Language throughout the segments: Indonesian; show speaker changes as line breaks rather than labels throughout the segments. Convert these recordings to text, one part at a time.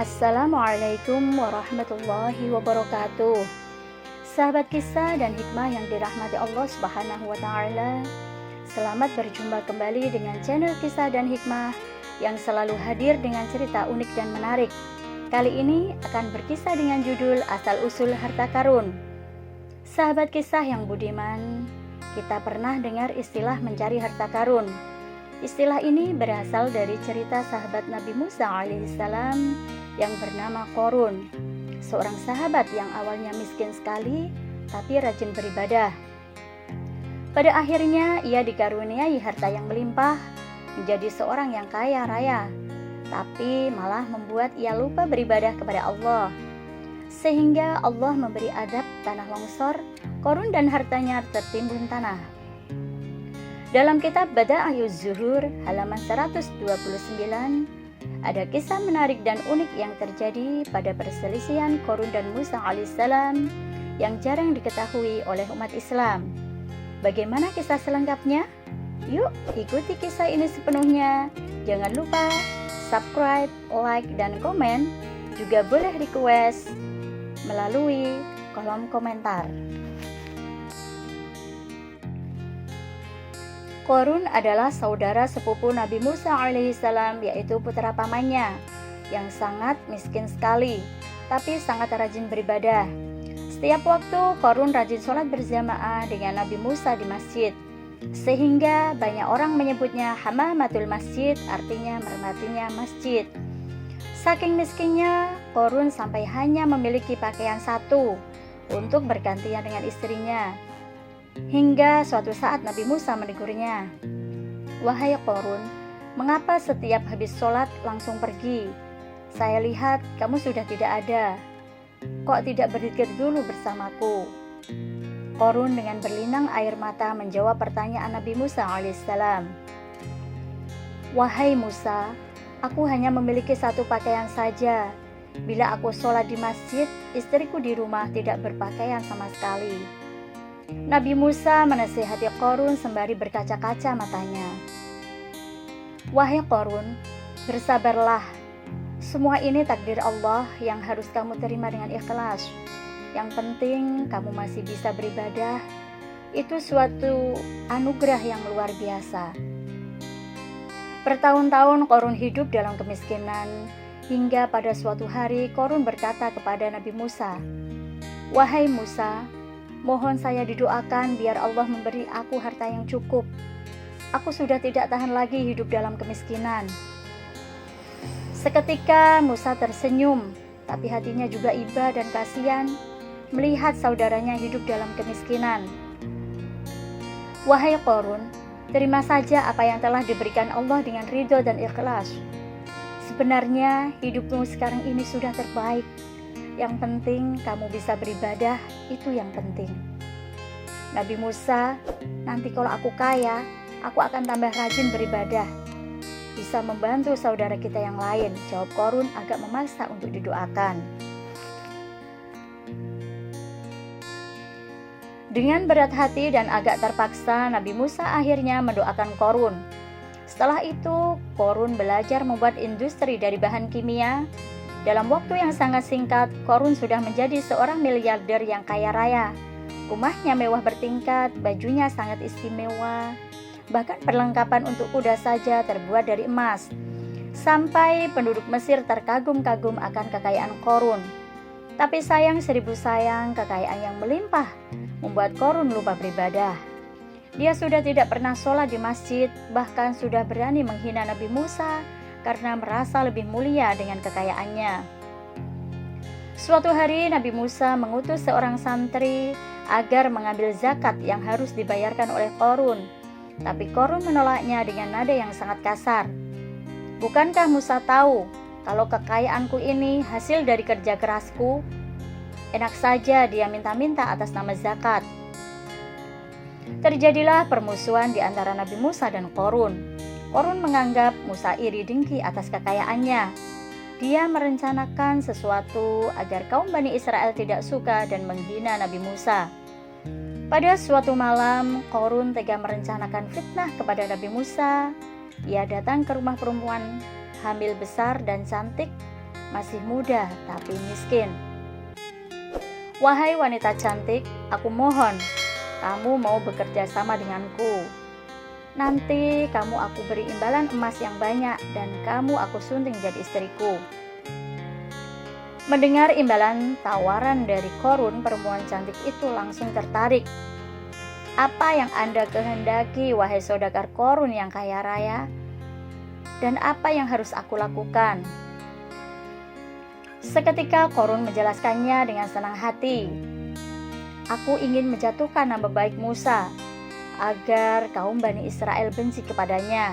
Assalamualaikum warahmatullahi wabarakatuh. Sahabat kisah dan hikmah yang dirahmati Allah Subhanahu wa taala. Selamat berjumpa kembali dengan channel Kisah dan Hikmah yang selalu hadir dengan cerita unik dan menarik. Kali ini akan berkisah dengan judul Asal-usul Harta Karun. Sahabat kisah yang budiman, kita pernah dengar istilah mencari harta karun. Istilah ini berasal dari cerita sahabat Nabi Musa alaihissalam yang bernama Qorun, seorang sahabat yang awalnya miskin sekali tapi rajin beribadah. Pada akhirnya ia dikaruniai harta yang melimpah, menjadi seorang yang kaya raya, tapi malah membuat ia lupa beribadah kepada Allah. Sehingga Allah memberi adab tanah longsor, Qorun dan hartanya tertimbun tanah. Dalam kitab Bada'iyuz Zuhur halaman 129 ada kisah menarik dan unik yang terjadi pada perselisihan Qorun dan Musa alaihissalam yang jarang diketahui oleh umat Islam. Bagaimana kisah selengkapnya? Yuk ikuti kisah ini sepenuhnya. Jangan lupa subscribe, like, dan komen. Juga boleh request melalui kolom komentar. Qorun adalah saudara sepupu Nabi Musa alaihissalam, yaitu putra pamannya yang sangat miskin sekali, tapi sangat rajin beribadah. Setiap waktu Qorun rajin sholat berjamaah dengan Nabi Musa di masjid, sehingga banyak orang menyebutnya Hamamatul Masjid, artinya mermatinya masjid. Saking miskinnya, Qorun sampai hanya memiliki pakaian satu untuk bergantian dengan istrinya. Hingga suatu saat Nabi Musa menegurnya, "Wahai Qorun, mengapa setiap habis sholat langsung pergi? Saya lihat kamu sudah tidak ada. Kok tidak berzikir dulu bersamaku?" Qorun dengan berlinang air mata menjawab pertanyaan Nabi Musa alaihissalam. "Wahai Musa, aku hanya memiliki satu pakaian saja. Bila aku sholat di masjid, istriku di rumah tidak berpakaian sama sekali." Nabi Musa menasihati Qorun sembari berkaca-kaca matanya. "Wahai Qorun, bersabarlah. Semua ini takdir Allah yang harus kamu terima dengan ikhlas. Yang penting kamu masih bisa beribadah. Itu suatu anugerah yang luar biasa." Bertahun-tahun Qorun hidup dalam kemiskinan, hingga pada suatu hari Qorun berkata kepada Nabi Musa, "Wahai Musa, mohon saya didoakan biar Allah memberi aku harta yang cukup. Aku sudah tidak tahan lagi hidup dalam kemiskinan." Seketika Musa tersenyum, tapi hatinya juga iba dan kasihan melihat saudaranya hidup dalam kemiskinan. "Wahai Qorun, terima saja apa yang telah diberikan Allah dengan ridho dan ikhlas. Sebenarnya hidupmu sekarang ini sudah terbaik. Yang penting kamu bisa beribadah, itu yang penting." Nabi Musa, "Nanti kalau aku kaya, aku akan tambah rajin beribadah. Bisa membantu saudara kita yang lain," jawab Qorun agak memaksa untuk didoakan. Dengan berat hati dan agak terpaksa, Nabi Musa akhirnya mendoakan Qorun. Setelah itu, Qorun belajar membuat industri dari bahan kimia. Dalam waktu yang sangat singkat, Qorun sudah menjadi seorang miliarder yang kaya raya. Rumahnya mewah bertingkat, bajunya sangat istimewa, bahkan perlengkapan untuk kuda saja terbuat dari emas. Sampai penduduk Mesir terkagum-kagum akan kekayaan Qorun. Tapi sayang seribu sayang, kekayaan yang melimpah membuat Qorun lupa beribadah. Dia sudah tidak pernah sholat di masjid, bahkan sudah berani menghina Nabi Musa karena merasa lebih mulia dengan kekayaannya. Suatu hari Nabi Musa mengutus seorang santri agar mengambil zakat yang harus dibayarkan oleh Qorun. Tapi Qorun menolaknya dengan nada yang sangat kasar. "Bukankah Musa tahu kalau kekayaanku ini hasil dari kerja kerasku? Enak saja dia minta-minta atas nama zakat." Terjadilah permusuhan di antara Nabi Musa dan Qorun. Qorun menganggap Musa iri dengki atas kekayaannya. Dia merencanakan sesuatu agar kaum Bani Israel tidak suka dan menghina Nabi Musa. Pada suatu malam, Qorun tega merencanakan fitnah kepada Nabi Musa. Ia datang ke rumah perempuan hamil besar dan cantik, masih muda tapi miskin. Wahai wanita cantik, aku mohon kamu mau bekerja sama denganku. Nanti kamu aku beri imbalan emas yang banyak dan kamu aku sunting jadi istriku. Mendengar imbalan tawaran dari Qorun, perempuan cantik itu langsung tertarik. Apa yang Anda kehendaki, wahai saudagar Qorun yang kaya raya? Dan apa yang harus aku lakukan? Seketika Qorun menjelaskannya dengan senang hati. Aku ingin menjatuhkan nama baik Musa agar kaum Bani Israel benci kepadanya.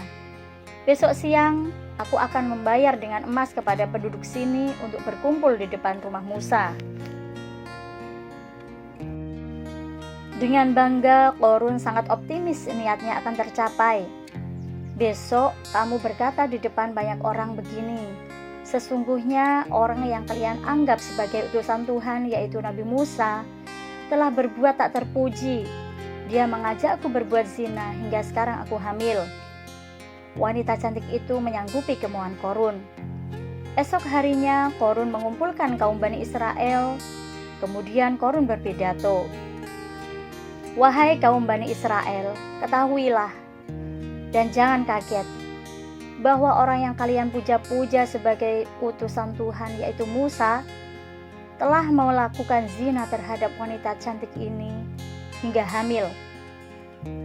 Besok siang aku akan membayar dengan emas kepada penduduk sini untuk berkumpul di depan rumah Musa. Dengan bangga, Qorun sangat optimis niatnya akan tercapai. Besok kamu berkata di depan banyak orang begini, sesungguhnya orang yang kalian anggap sebagai utusan Tuhan, yaitu Nabi Musa, telah berbuat tak terpuji. Dia mengajakku berbuat zina hingga sekarang aku hamil. Wanita cantik itu menyanggupi kemauan Qorun. Esok harinya Qorun mengumpulkan kaum Bani Israel. Kemudian Qorun berpidato. Wahai kaum Bani Israel, ketahuilah dan jangan kaget bahwa orang yang kalian puja-puja sebagai utusan Tuhan, yaitu Musa, telah melakukan zina terhadap wanita cantik ini hingga hamil.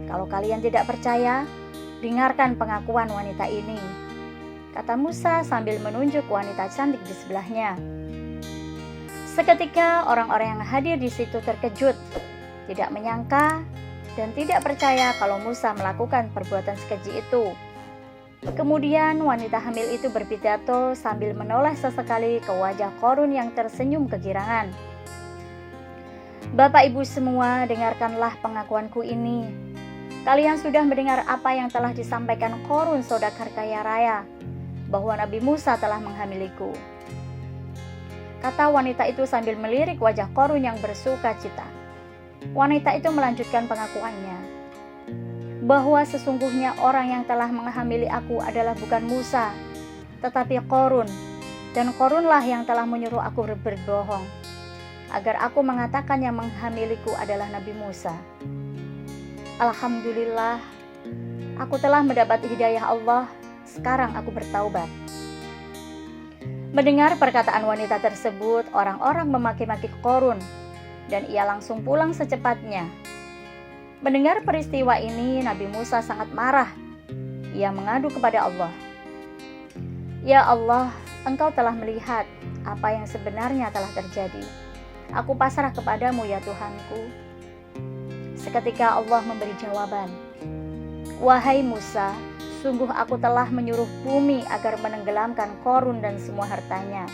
Kalau kalian tidak percaya, dengarkan pengakuan wanita ini, kata Musa sambil menunjuk wanita cantik di sebelahnya. Seketika orang-orang yang hadir di situ terkejut, tidak menyangka dan tidak percaya kalau Musa melakukan perbuatan sekeji itu. Kemudian wanita hamil itu berpidato sambil menoleh sesekali ke wajah Qorun yang tersenyum kegirangan. Bapak ibu semua, dengarkanlah pengakuanku ini. Kalian sudah mendengar apa yang telah disampaikan Qorun saudagar kaya raya, bahwa Nabi Musa telah menghamiliku. Kata wanita itu sambil melirik wajah Qorun yang bersuka cita. Wanita itu melanjutkan pengakuannya, bahwa sesungguhnya orang yang telah menghamili aku adalah bukan Musa, tetapi Qorun, dan Qorunlah yang telah menyuruh aku berbohong, agar aku mengatakan yang menghamiliku adalah Nabi Musa. Alhamdulillah, aku telah mendapat hidayah Allah, sekarang aku bertaubat. Mendengar perkataan wanita tersebut, orang-orang memaki-maki Qorun, dan ia langsung pulang secepatnya. Mendengar peristiwa ini, Nabi Musa sangat marah. Ia mengadu kepada Allah. Ya Allah, Engkau telah melihat apa yang sebenarnya telah terjadi. Aku pasrah kepadamu ya Tuhanku. Seketika Allah memberi jawaban. Wahai Musa, sungguh aku telah menyuruh bumi agar menenggelamkan Qorun dan semua hartanya.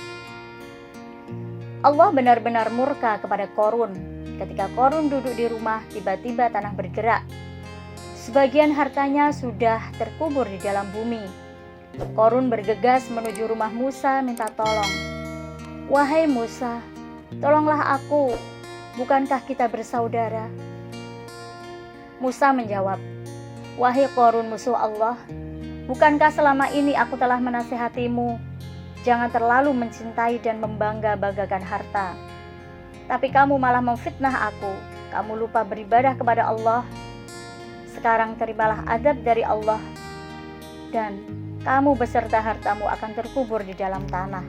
Allah benar-benar murka kepada Qorun. Ketika Qorun duduk di rumah, tiba-tiba tanah bergerak. Sebagian hartanya sudah terkubur di dalam bumi. Qorun bergegas menuju rumah Musa minta tolong. Wahai Musa, tolonglah aku, bukankah kita bersaudara? Musa menjawab, wahai Qorun musuh Allah, bukankah selama ini aku telah menasihatimu? Jangan terlalu mencintai dan membangga-banggakan harta. Tapi kamu malah memfitnah aku. Kamu lupa beribadah kepada Allah. Sekarang terimalah adab dari Allah. Dan kamu beserta hartamu akan terkubur di dalam tanah.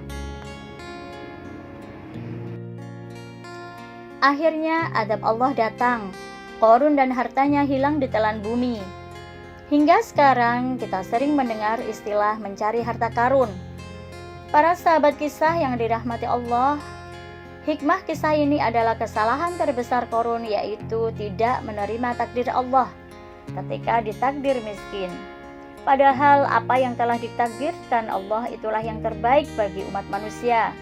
Akhirnya adab Allah datang. Qorun dan hartanya hilang di telan bumi. Hingga sekarang kita sering mendengar istilah mencari harta karun. Para sahabat kisah yang dirahmati Allah, hikmah kisah ini adalah kesalahan terbesar Qorun, yaitu tidak menerima takdir Allah ketika ditakdir miskin. Padahal apa yang telah ditakdirkan Allah itulah yang terbaik bagi umat manusia.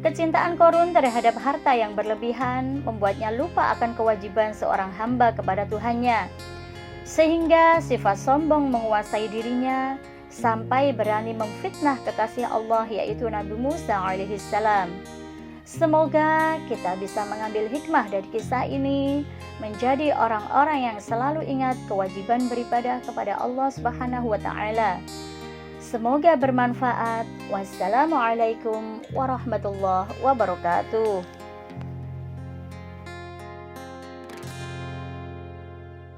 Kecintaan Qorun terhadap harta yang berlebihan membuatnya lupa akan kewajiban seorang hamba kepada Tuhannya, sehingga sifat sombong menguasai dirinya sampai berani memfitnah kekasih Allah, yaitu Nabi Musa alaihissalam. Semoga kita bisa mengambil hikmah dari kisah ini, menjadi orang-orang yang selalu ingat kewajiban beribadah kepada Allah Subhanahu wa Ta'ala. Semoga bermanfaat. Wassalamualaikum warahmatullahi wabarakatuh.